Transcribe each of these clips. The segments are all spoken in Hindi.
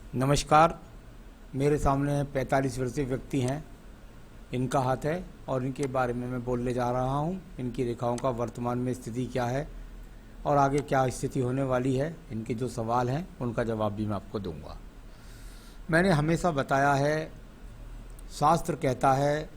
नमस्कार। मेरे सामने 45 वर्षीय व्यक्ति हैं। इनका हाथ है और इनके बारे में मैं बोलने जा रहा हूं। इनकी रेखाओं का वर्तमान में स्थिति क्या है और आगे क्या स्थिति होने वाली है, इनके जो सवाल हैं उनका जवाब भी मैं आपको दूंगा। मैंने हमेशा बताया है, शास्त्र कहता है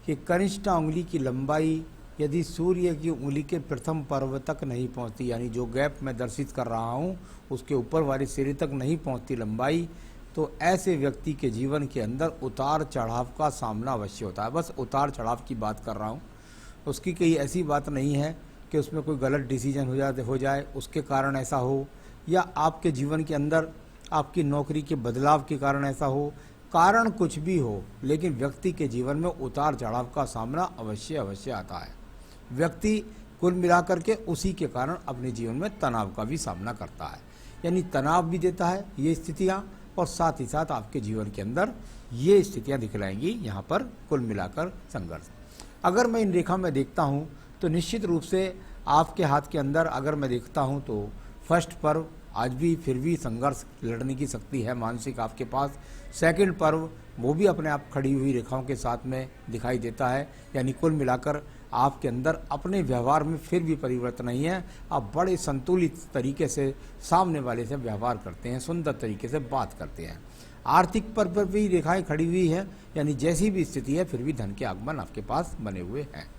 कि कनिष्ठ उंगली की लंबाई यदि सूर्य की उंगली के प्रथम पर्व तक नहीं पहुंचती, यानी जो गैप मैं दर्शित कर रहा हूं उसके ऊपर वाले सिरे तक नहीं पहुंचती लंबाई, तो ऐसे व्यक्ति के जीवन के अंदर उतार चढ़ाव का सामना अवश्य होता है। बस उतार चढ़ाव की बात कर रहा हूं, उसकी कोई ऐसी बात नहीं है कि उसमें कोई गलत डिसीजन हो जाए उसके कारण ऐसा हो, या आपके जीवन के अंदर आपकी नौकरी के बदलाव के कारण ऐसा हो। कारण कुछ भी हो, लेकिन व्यक्ति के जीवन में उतार चढ़ाव का सामना अवश्य आता है। व्यक्ति कुल मिलाकर के उसी के कारण अपने जीवन में तनाव का भी सामना करता है, यानी तनाव भी देता है ये स्थितियां, और साथ ही साथ आपके जीवन के अंदर ये स्थितियां दिखलाएंगी यहाँ पर कुल मिलाकर संघर्ष। अगर मैं इन रेखा में देखता हूँ तो निश्चित रूप से आपके हाथ के अंदर अगर मैं देखता हूँ तो फर्स्ट पर्व आज भी फिर भी संघर्ष लड़ने की शक्ति है मानसिक आपके पास। सेकंड पर्व वो भी अपने आप खड़ी हुई रेखाओं के साथ में दिखाई देता है, यानी कुल मिलाकर आपके अंदर अपने व्यवहार में फिर भी परिवर्तन नहीं है। आप बड़े संतुलित तरीके से सामने वाले से व्यवहार करते हैं, सुंदर तरीके से बात करते हैं। आर्थिक पर्व पर भी रेखाएं खड़ी हुई हैं, यानी जैसी भी स्थिति है फिर भी धन के आगमन आपके पास बने हुए हैं।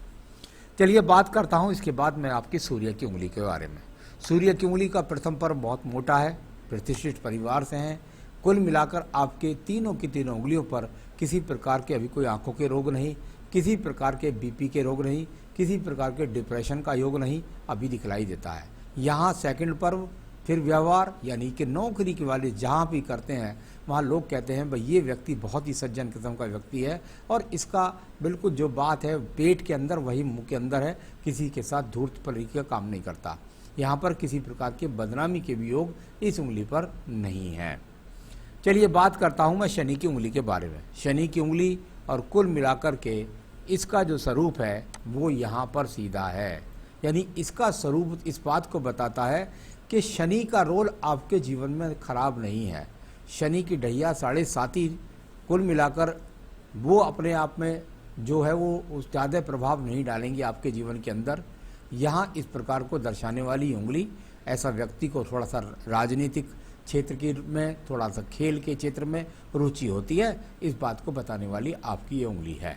चलिए बात करता हूँ इसके बाद मैं आपकी सूर्य की उंगली के बारे में। सूर्य की उंगली का प्रथम पर्व बहुत मोटा है, प्रतिष्ठित परिवार से हैं। कुल मिलाकर आपके तीनों की तीनों उंगलियों पर किसी प्रकार के अभी कोई आंखों के रोग नहीं, किसी प्रकार के बीपी के रोग नहीं, किसी प्रकार के डिप्रेशन का योग नहीं अभी दिखलाई देता है। यहाँ सेकंड पर्व फिर व्यवहार, यानी कि नौकरी के वाले जहाँ भी करते हैं वहाँ लोग कहते हैं भाई ये व्यक्ति बहुत ही सज्जन किस्म का व्यक्ति है, और इसका बिल्कुल जो बात है पेट के अंदर वही मुंह के अंदर है, किसी के साथ धूर्त परी का काम नहीं करता। यहाँ पर किसी प्रकार के बदनामी के भी योग इस उंगली पर नहीं है। चलिए बात करता हूँ मैं शनि की उंगली के बारे में। शनि की उंगली और कुल मिलाकर के इसका जो स्वरूप है वो यहाँ पर सीधा है, यानी इसका स्वरूप इस बात को बताता है कि शनि का रोल आपके जीवन में खराब नहीं है। शनि की ढैया 7.5 कुल मिलाकर वो अपने आप में जो है वो उस ज़्यादा प्रभाव नहीं डालेंगी आपके जीवन के अंदर। यहाँ इस प्रकार को दर्शाने वाली उंगली ऐसा व्यक्ति को थोड़ा सा राजनीतिक क्षेत्र के में, थोड़ा सा खेल के क्षेत्र में रुचि होती है, इस बात को बताने वाली आपकी ये उंगली है।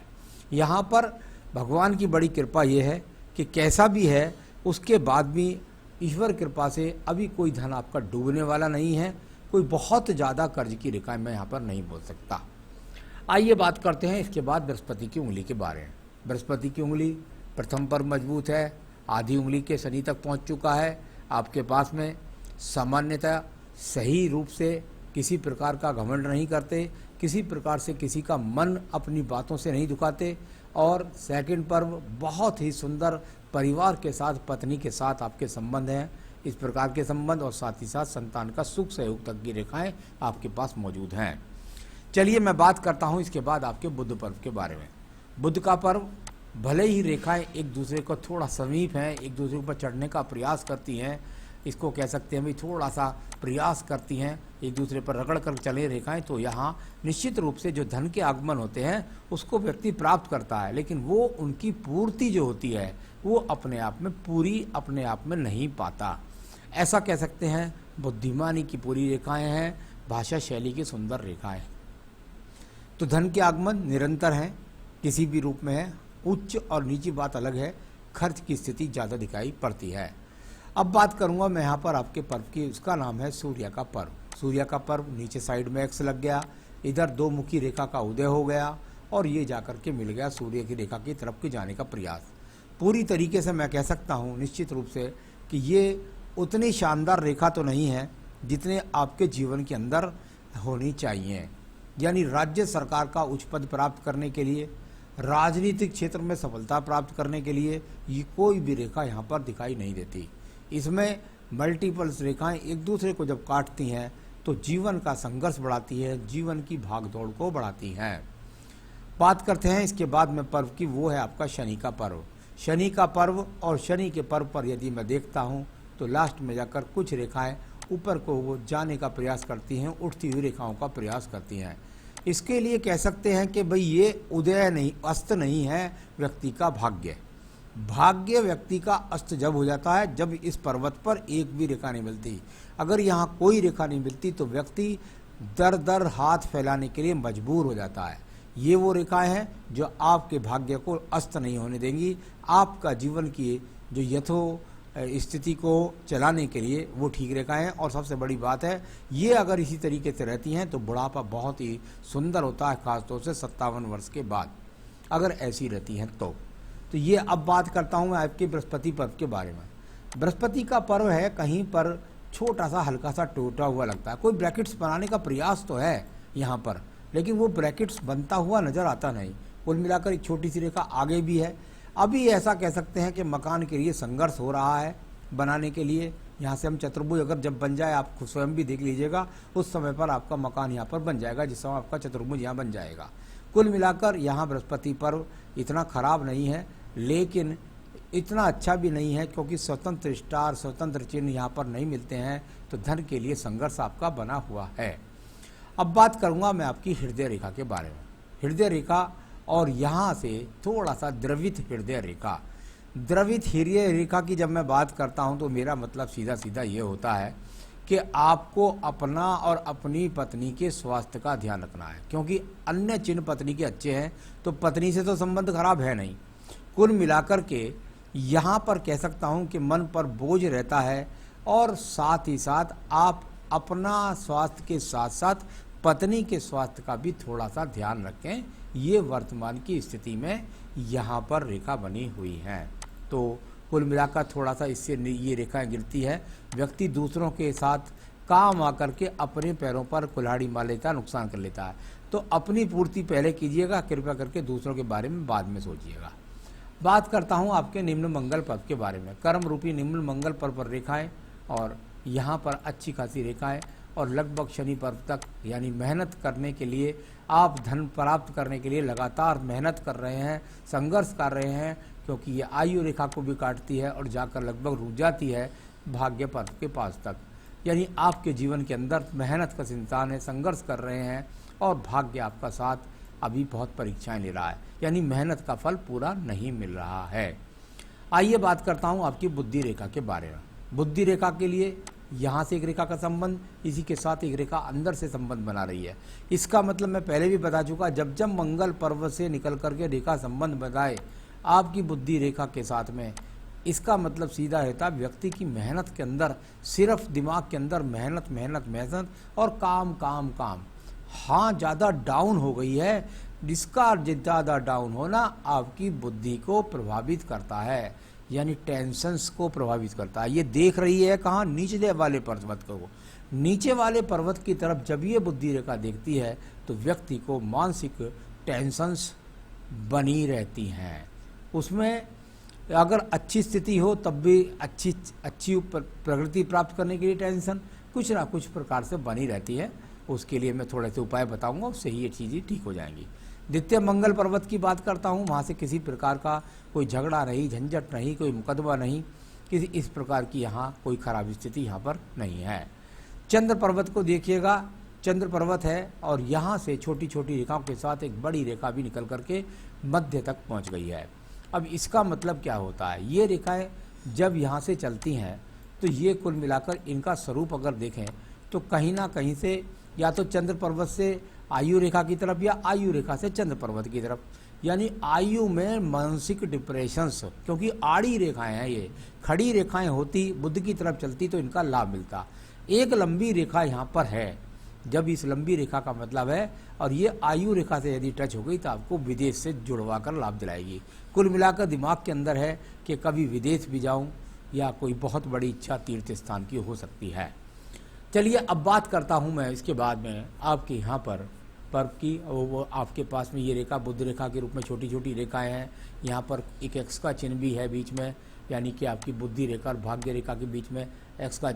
यहाँ पर भगवान की बड़ी कृपा ये है कि कैसा भी है उसके बाद भी ईश्वर कृपा से अभी कोई धन आपका डूबने वाला नहीं है। कोई बहुत ज़्यादा कर्ज की रेखाएं मैं यहाँ पर नहीं बोल सकता। आइए बात करते हैं इसके बाद बृहस्पति की उंगली के बारे में। बृहस्पति की उंगली प्रथम पर मजबूत है, आधी उंगली के शनि तक पहुँच चुका है आपके पास में। सामान्यतः सही रूप से किसी प्रकार का घमंड नहीं करते, किसी प्रकार से किसी का मन अपनी बातों से नहीं दुखाते, और सेकंड पर्व बहुत ही सुंदर परिवार के साथ, पत्नी के साथ आपके संबंध हैं, इस प्रकार के संबंध, और साथ ही साथ संतान का सुख सहयोग तक की रेखाएं आपके पास मौजूद हैं। चलिए मैं बात करता हूं इसके बाद आपके बुध पर्व के बारे में। बुध का पर्व भले ही रेखाएं एक दूसरे को थोड़ा समीप हैं, एक दूसरे के ऊपर चढ़ने का प्रयास करती हैं, इसको कह सकते हैं भाई थोड़ा सा प्रयास करती हैं, एक दूसरे पर रगड़ कर चले रेखाएं, तो यहाँ निश्चित रूप से जो धन के आगमन होते हैं उसको व्यक्ति प्राप्त करता है, लेकिन वो उनकी पूर्ति जो होती है वो अपने आप में पूरी अपने आप में नहीं पाता। ऐसा कह सकते हैं बुद्धिमानी की पूरी रेखाएं हैं, भाषा शैली की सुंदर रेखाएं। तो धन के आगमन निरंतर हैं, किसी भी रूप में है, उच्च और नीची बात अलग है, खर्च की स्थिति ज़्यादा दिखाई पड़ती है। अब बात करूंगा मैं यहाँ पर आपके पर्व की, उसका नाम है सूर्य का पर्व। सूर्य का पर्व नीचे साइड में एक्स लग गया, इधर दो मुखी रेखा का उदय हो गया, और ये जाकर के मिल गया सूर्य की रेखा की तरफ के जाने का प्रयास। पूरी तरीके से मैं कह सकता हूँ निश्चित रूप से कि ये उतनी शानदार रेखा तो नहीं है जितने आपके जीवन के अंदर होनी चाहिए। यानी राज्य सरकार का उच्च पद प्राप्त करने के लिए, राजनीतिक क्षेत्र में सफलता प्राप्त करने के लिए ये कोई भी रेखा यहाँ पर दिखाई नहीं देती। इसमें मल्टीपल्स रेखाएं एक दूसरे को जब काटती हैं तो जीवन का संघर्ष बढ़ाती है, जीवन की भागदौड़ को बढ़ाती हैं। बात करते हैं इसके बाद में पर्व की, वो है आपका शनि का पर्व। शनि का पर्व और शनि के पर्व पर यदि मैं देखता हूँ तो लास्ट में जाकर कुछ रेखाएं ऊपर को वो जाने का प्रयास करती हैं, उठती हुई रेखाओं का प्रयास करती हैं। इसके लिए कह सकते हैं कि भाई ये उदय नहीं, अस्त नहीं है व्यक्ति का भाग्य। भाग्य व्यक्ति का अस्त जब हो जाता है जब इस पर्वत पर एक भी रेखा नहीं मिलती। अगर यहाँ कोई रेखा नहीं मिलती तो व्यक्ति दर दर हाथ फैलाने के लिए मजबूर हो जाता है। ये वो रेखाएं हैं जो आपके भाग्य को अस्त नहीं होने देंगी, आपका जीवन की जो यथो स्थिति को चलाने के लिए वो ठीक रेखाएं हैं। और सबसे बड़ी बात है, ये अगर इसी तरीके से रहती हैं तो बुढ़ापा बहुत ही सुंदर होता है, खासतौर से 57 वर्ष के बाद अगर ऐसी रहती हैं तो ये अब बात करता हूँ मैं आपके बृहस्पति पर्व के बारे में। बृहस्पति का पर्व है, कहीं पर छोटा सा हल्का सा टूटा हुआ लगता है। कोई ब्रैकेट्स बनाने का प्रयास तो है यहाँ पर, लेकिन वो ब्रैकेट्स बनता हुआ नजर आता नहीं। कुल मिलाकर एक छोटी सी रेखा आगे भी है। अभी ऐसा कह सकते हैं कि मकान के लिए संघर्ष हो रहा है बनाने के लिए। यहाँ से हम चतुर्भुज अगर जब बन जाए, आप खुद स्वयं भी देख लीजिएगा, उस समय पर आपका मकान यहाँ पर बन जाएगा, जिस समय आपका चतुर्भुज यहाँ बन जाएगा। कुल मिलाकर यहाँ बृहस्पति पर्व इतना खराब नहीं है, लेकिन इतना अच्छा भी नहीं है, क्योंकि स्वतंत्र स्टार, स्वतंत्र चिन्ह यहाँ पर नहीं मिलते हैं, तो धन के लिए संघर्ष आपका बना हुआ है। अब बात करूँगा मैं आपकी हृदय रेखा के बारे में। हृदय रेखा और यहाँ से थोड़ा सा द्रवित हृदय रेखा। द्रवित हृदय रेखा की जब मैं बात करता हूँ तो मेरा मतलब सीधा सीधा ये होता है कि आपको अपना और अपनी पत्नी के स्वास्थ्य का ध्यान रखना है, क्योंकि अन्य चिन्ह पत्नी के अच्छे हैं तो पत्नी से तो संबंध खराब है नहीं। कुल मिलाकर के यहाँ पर कह सकता हूँ कि मन पर बोझ रहता है, और साथ ही साथ आप अपना स्वास्थ्य के साथ साथ पत्नी के स्वास्थ्य का भी थोड़ा सा ध्यान रखें। ये वर्तमान की स्थिति में यहाँ पर रेखा बनी हुई है। तो कुल मिलाकर थोड़ा सा इससे ये रेखा गिरती है। व्यक्ति दूसरों के साथ काम आकर के अपने पैरों पर कुल्हाड़ी मार लेता है, नुकसान कर लेता है। तो अपनी पूर्ति पहले कीजिएगा, कृपया करके दूसरों के बारे में बाद में सोचिएगा। बात करता हूँ आपके निम्न मंगल पर्व के बारे में। कर्म रूपी निम्न मंगल पर्व पर रेखाएं, और यहाँ पर अच्छी खासी रेखाएं, और लगभग शनि पर्व तक, यानी मेहनत करने के लिए, आप धन प्राप्त करने के लिए लगातार मेहनत कर रहे हैं, संघर्ष कर रहे हैं, क्योंकि ये आयु रेखा को भी काटती है और जाकर लगभग रुक जाती है भाग्य पर्व के पास तक। यानी आपके जीवन के अंदर मेहनत का इंसान है, संघर्ष कर रहे हैं, और भाग्य आपका साथ अभी बहुत परीक्षाएं ले रहा है, यानी मेहनत का फल पूरा नहीं मिल रहा है। आइए बात करता हूँ आपकी बुद्धि रेखा के बारे में। बुद्धि रेखा के लिए यहाँ से एक रेखा का संबंध, इसी के साथ एक रेखा अंदर से संबंध बना रही है। इसका मतलब मैं पहले भी बता चुका, जब जब मंगल पर्व से निकल करके रेखा संबंध बनाए आपकी बुद्धि रेखा के साथ में, इसका मतलब सीधा रहता व्यक्ति की मेहनत के अंदर, सिर्फ दिमाग के अंदर मेहनत मेहनत मेहनत और काम काम काम। हाँ, ज़्यादा डाउन हो गई है, जिसका ज़्यादा डाउन होना आपकी बुद्धि को प्रभावित करता है, यानी टेंशन्स को प्रभावित करता है। ये देख रही है कहाँ, नीचे वाले पर्वत को। नीचे वाले पर्वत की तरफ जब ये बुद्धि रेखा देखती है तो व्यक्ति को मानसिक टेंशन्स बनी रहती हैं। उसमें अगर अच्छी स्थिति हो तब भी अच्छी प्रगति प्राप्त करने के लिए टेंशन कुछ ना कुछ प्रकार से बनी रहती है। उसके लिए मैं थोड़े से उपाय बताऊंगा, उससे ही ये चीज़ें ठीक हो जाएंगी। द्वितीय मंगल पर्वत की बात करता हूँ, वहाँ से किसी प्रकार का कोई झगड़ा नहीं, झंझट नहीं, कोई मुकदमा नहीं, किसी इस प्रकार की यहाँ कोई खराब स्थिति यहाँ पर नहीं है। चंद्र पर्वत को देखिएगा, चंद्र पर्वत है और यहाँ से छोटी छोटी रेखाओं के साथ एक बड़ी रेखा भी निकल करके मध्य तक पहुँच गई है। अब इसका मतलब क्या होता है, ये रेखाएं जब यहाँ से चलती हैं तो ये कुल मिलाकर इनका स्वरूप अगर देखें तो कहीं ना कहीं से या तो चंद्र पर्वत से आयु रेखा की तरफ या आयु रेखा से चंद्र पर्वत की तरफ, यानी आयु में मानसिक डिप्रेशंस, क्योंकि आड़ी रेखाएं हैं, ये खड़ी रेखाएं होती बुद्ध की तरफ चलती तो इनका लाभ मिलता। एक लंबी रेखा यहाँ पर है, जब इस लंबी रेखा का मतलब है और ये आयु रेखा से यदि टच हो गई तो आपको विदेश से जुड़वा कर लाभ दिलाएगी। कुल मिलाकर दिमाग के अंदर है कि कभी विदेश भी जाऊं या कोई बहुत बड़ी इच्छा तीर्थ स्थान की हो सकती है। चलिए अब बात करता हूं मैं इसके बाद में आपके यहाँ पर पर्व की। वो आपके पास में ये रेखा बुद्ध रेखा के रूप में छोटी छोटी रेखाएं हैं। यहाँ पर एक एक्स का चिन्ह भी है बीच में, यानी कि आपकी बुद्धि रेखा और भाग्य रेखा के बीच में एक्स का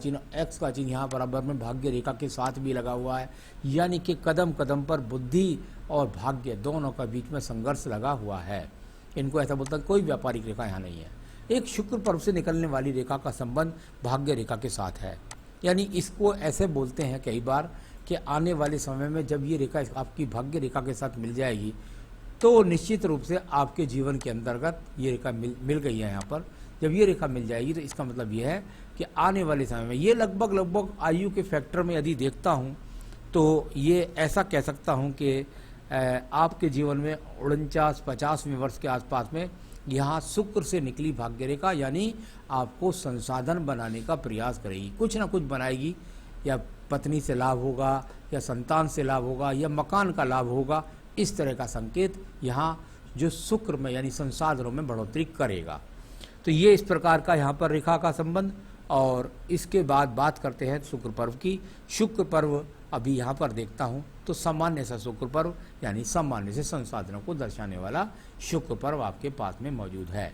चिन्ह यहाँ बराबर में भाग्य रेखा के साथ भी लगा हुआ है, यानी कि कदम कदम पर बुद्धि और भाग्य दोनों का बीच में संघर्ष लगा हुआ है। इनको ऐसा बोलता है, कोई व्यापारिक रेखा यहाँ नहीं है। एक शुक्र पर्व से निकलने वाली रेखा का संबंध भाग्य रेखा के साथ है। यानी इसको ऐसे बोलते हैं कई बार कि आने वाले समय में जब ये रेखा आपकी भाग्य रेखा के साथ मिल जाएगी तो निश्चित रूप से आपके जीवन के अंतर्गत ये रेखा मिल गई है। यहाँ पर जब ये रेखा मिल जाएगी तो इसका मतलब ये है कि आने वाले समय में ये लगभग आयु के फैक्टर में यदि देखता हूँ तो ये ऐसा कह सकता हूँ कि आपके जीवन में 49-50वें वर्ष के आसपास में यहाँ शुक्र से निकली भाग्य रेखा यानी आपको संसाधन बनाने का प्रयास करेगी, कुछ ना कुछ बनाएगी। या पत्नी से लाभ होगा या संतान से लाभ होगा या मकान का लाभ होगा, इस तरह का संकेत यहाँ जो शुक्र में यानी संसाधनों में बढ़ोतरी करेगा। तो ये इस प्रकार का यहाँ पर रेखा का संबंध। और इसके बाद बात करते हैं शुक्र पर्व की। शुक्र पर्व अभी यहाँ पर देखता हूँ तो सामान्य सा शुक्र पर्व यानी सामान्य से संसाधनों को दर्शाने वाला शुक्र पर्व आपके पास में मौजूद है।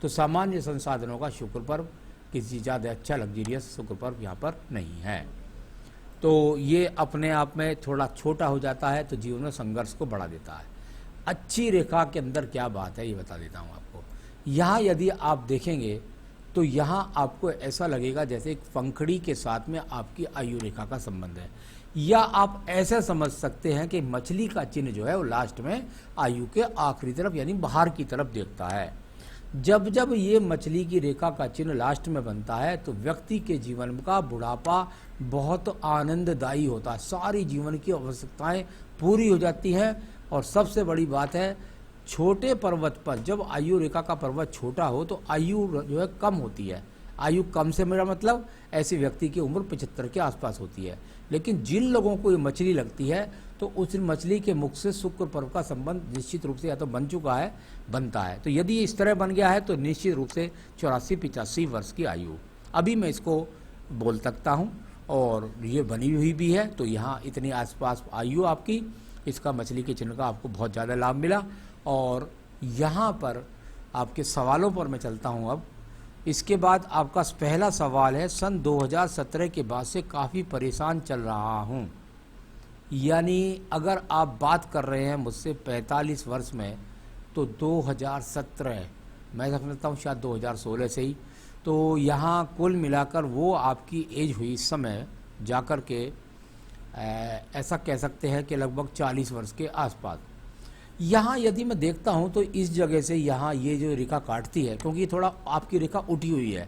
तो सामान्य संसाधनों का शुक्र पर्व किसी ज़्यादा अच्छा लग्जरियस शुक्र पर्व यहाँ पर नहीं है। तो ये अपने आप में थोड़ा छोटा हो जाता है तो जीवन में संघर्ष को बढ़ा देता है। अच्छी रेखा के अंदर क्या बात है ये बता देता हूँ आपको। यहाँ यदि आप देखेंगे तो यहाँ आपको ऐसा लगेगा जैसे एक पंखड़ी के साथ में आपकी आयु रेखा का संबंध है, या आप ऐसे समझ सकते हैं कि मछली का चिन्ह जो है वो लास्ट में आयु के आखिरी तरफ यानी बाहर की तरफ देखता है। जब जब ये मछली की रेखा का चिन्ह लास्ट में बनता है तो व्यक्ति के जीवन का बुढ़ापा बहुत आनंददायी होता है, सारी जीवन की आवश्यकताएं पूरी हो जाती हैं। और सबसे बड़ी बात है छोटे पर्वत पर जब आयु रेखा का पर्वत छोटा हो तो आयु जो है कम होती है। आयु कम से मेरा मतलब ऐसे व्यक्ति की उम्र 75 के आसपास होती है। लेकिन जिन लोगों को ये मछली लगती है तो उस मछली के मुख से शुक्र पर्व का संबंध निश्चित रूप से या तो बन चुका है बनता है। तो यदि इस तरह बन गया है तो निश्चित रूप से 84-85 वर्ष की आयु अभी मैं इसको बोल सकता हूँ और ये बनी हुई भी है। तो यहाँ इतनी आसपास आयु आपकी, इसका मछली के चिन्ह का आपको बहुत ज़्यादा लाभ मिला। और यहाँ पर आपके सवालों पर मैं चलता हूँ अब। इसके बाद आपका पहला सवाल है, सन 2017 के बाद से काफ़ी परेशान चल रहा हूँ। यानी अगर आप बात कर रहे हैं मुझसे 45 वर्ष में तो 2017 मैं समझता हूँ शायद 2016 से ही, तो यहाँ कुल मिलाकर वो आपकी एज हुई इस समय जाकर के ऐसा कह सकते हैं कि लगभग 40 वर्ष के आसपास। यहाँ यदि मैं देखता हूँ तो इस जगह से यहाँ ये जो रेखा काटती है क्योंकि थोड़ा आपकी रेखा उठी हुई है,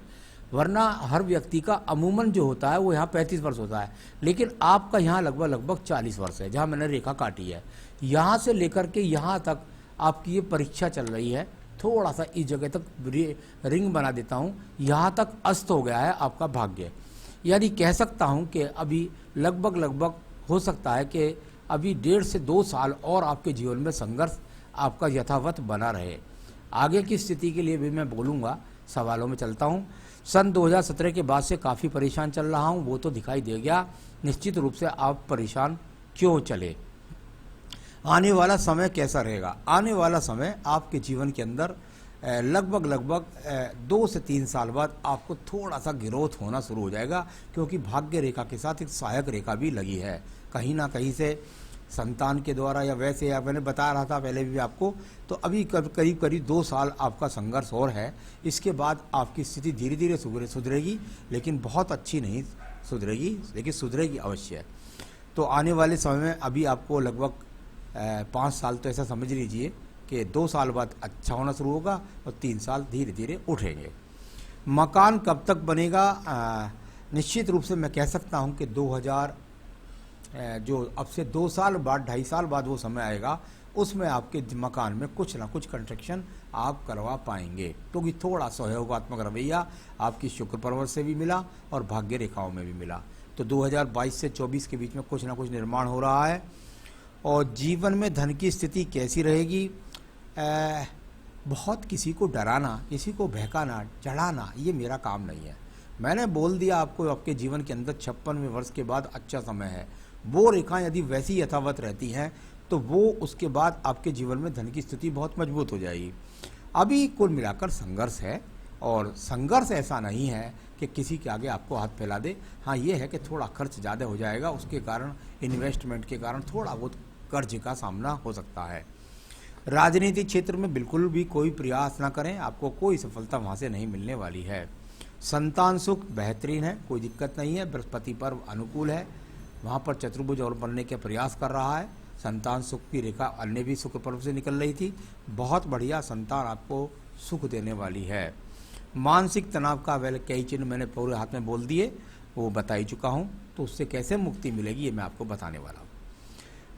वरना हर व्यक्ति का अमूमन जो होता है वो यहाँ 35 वर्ष होता है, लेकिन आपका यहाँ लगभग 40 वर्ष है जहाँ मैंने रेखा काटी है। यहाँ से लेकर के यहाँ तक आपकी ये परीक्षा चल रही है। थोड़ा सा इस जगह तक रिंग बना देता हूँ, यहाँ तक अस्त हो गया है आपका भाग्य। यानी कह सकता हूँ कि अभी लगभग हो सकता है कि अभी 1.5 से 2 साल और आपके जीवन में संघर्ष आपका यथावत बना रहे। आगे की स्थिति के लिए भी मैं बोलूँगा, सवालों में चलता हूँ। सन 2017 के बाद से काफ़ी परेशान चल रहा हूँ, वो तो दिखाई दे गया। निश्चित रूप से आप परेशान क्यों चले। आने वाला समय कैसा रहेगा? आने वाला समय आपके जीवन के अंदर लगभग 2 से 3 साल बाद आपको थोड़ा सा ग्रोथ होना शुरू हो जाएगा, क्योंकि भाग्य रेखा के साथ एक सहायक रेखा भी लगी है। कहीं ना कहीं से संतान के द्वारा या वैसे, या मैंने बता रहा था पहले भी आपको, तो अभी करीब 2 साल आपका संघर्ष और है। इसके बाद आपकी स्थिति धीरे धीरे सुधरेगी, लेकिन बहुत अच्छी नहीं सुधरेगी, लेकिन सुधरेगी अवश्य। तो आने वाले समय में अभी आपको लगभग 5 साल तो ऐसा समझ लीजिए कि 2 साल बाद अच्छा होना शुरू होगा और 3 साल धीरे धीरे उठेंगे। मकान कब तक बनेगा? निश्चित रूप से मैं कह सकता हूं कि 2000 जो अब से 2 साल बाद 2.5 साल बाद वो समय आएगा, उसमें आपके मकान में कुछ ना कुछ कंस्ट्रक्शन आप करवा पाएंगे, क्योंकि थोड़ा सहयोगात्मक रवैया आपकी शुक्र पर्वत से भी मिला और भाग्य रेखाओं में भी मिला। तो 2022 से 24 के बीच में कुछ ना कुछ निर्माण हो रहा है। और जीवन में धन की स्थिति कैसी रहेगी? बहुत किसी को डराना, किसी को बहकाना, चढ़ाना, ये मेरा काम नहीं है। मैंने बोल दिया आपको, आपके जीवन के अंदर 56वें वर्ष के बाद अच्छा समय है। वो रेखाएं यदि वैसी यथावत रहती हैं तो वो उसके बाद आपके जीवन में धन की स्थिति बहुत मजबूत हो जाएगी। अभी कुल मिलाकर संघर्ष है, और संघर्ष ऐसा नहीं है कि किसी के आगे आपको हाथ फैला दे। हाँ, ये है कि थोड़ा खर्च ज़्यादा हो जाएगा, उसके कारण इन्वेस्टमेंट के कारण थोड़ा बहुत कर्ज का सामना हो सकता है। राजनीतिक क्षेत्र में बिल्कुल भी कोई प्रयास ना करें, आपको कोई सफलता वहाँ से नहीं मिलने वाली है। संतान सुख बेहतरीन है, कोई दिक्कत नहीं है, बृहस्पति पर्व अनुकूल है, वहाँ पर चतुर्भुज और बनने के प्रयास कर रहा है। संतान सुख की रेखा अन्य भी शुक्र पर्व से निकल रही थी, बहुत बढ़िया संतान आपको सुख देने वाली है। मानसिक तनाव का कई चिन्ह मैंने पूरे हाथ में बोल दिए, वो बता ही चुका हूँ, तो उससे कैसे मुक्ति मिलेगी ये मैं आपको बताने वाला हूँ।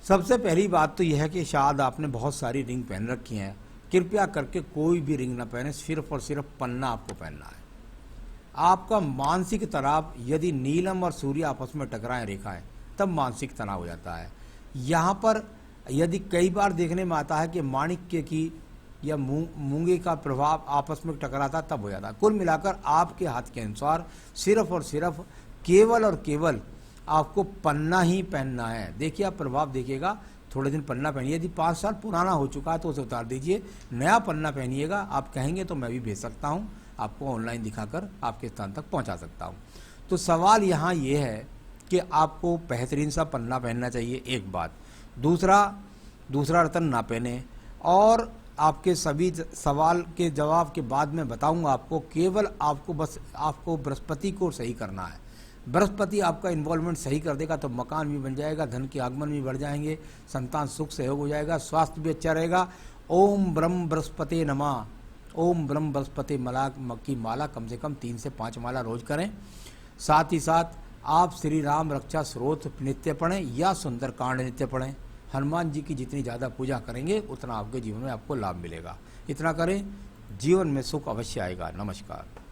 सबसे पहली बात तो यह है कि शायद आपने बहुत सारी रिंग पहन रखी हैं, कृपया करके कोई भी रिंग ना पहने, सिर्फ और सिर्फ पन्ना आपको पहनना है। आपका मानसिक तनाव, यदि नीलम और सूर्य आपस में टकराएं रेखाएं, तब मानसिक तनाव हो जाता है। यहाँ पर यदि कई बार देखने में आता है कि माणिक्य की या मूंगे का प्रभाव आपस में टकराता, तब हो जाता है। कुल मिलाकर आपके हाथ के अनुसार सिर्फ और सिर्फ केवल और केवल आपको पन्ना ही पहनना है। देखिए आप प्रभाव देखिएगा, थोड़े दिन पन्ना पहनिए, यदि 5 साल पुराना हो चुका है तो उसे उतार दीजिए, नया पन्ना पहनिएगा। आप कहेंगे तो मैं भी भेज सकता हूँ, आपको ऑनलाइन दिखाकर आपके स्थान तक पहुँचा सकता हूँ। तो सवाल यहाँ ये है कि आपको बेहतरीन सा पन्ना पहनना चाहिए, एक बात। दूसरा रतन ना पहने। और आपके सभी सवाल के जवाब के बाद में बताऊंगा आपको, केवल आपको बृहस्पति को सही करना है। बृहस्पति आपका इन्वॉल्वमेंट सही कर देगा तो मकान भी बन जाएगा, धन के आगमन भी बढ़ जाएंगे, संतान सुख सहयोग हो जाएगा, स्वास्थ्य भी अच्छा रहेगा। ओम ब्रह्म बृहस्पति नमः, ओम ब्रह्म बृहस्पति की माला कम से कम 3 से 5 माला रोज करें। साथ ही साथ आप श्री राम रक्षा स्रोत नित्य पढ़ें या सुंदरकांड नित्य पढ़ें। हनुमान जी की जितनी ज़्यादा पूजा करेंगे उतना आपके जीवन में आपको लाभ मिलेगा। इतना करें, जीवन में सुख अवश्य आएगा। नमस्कार।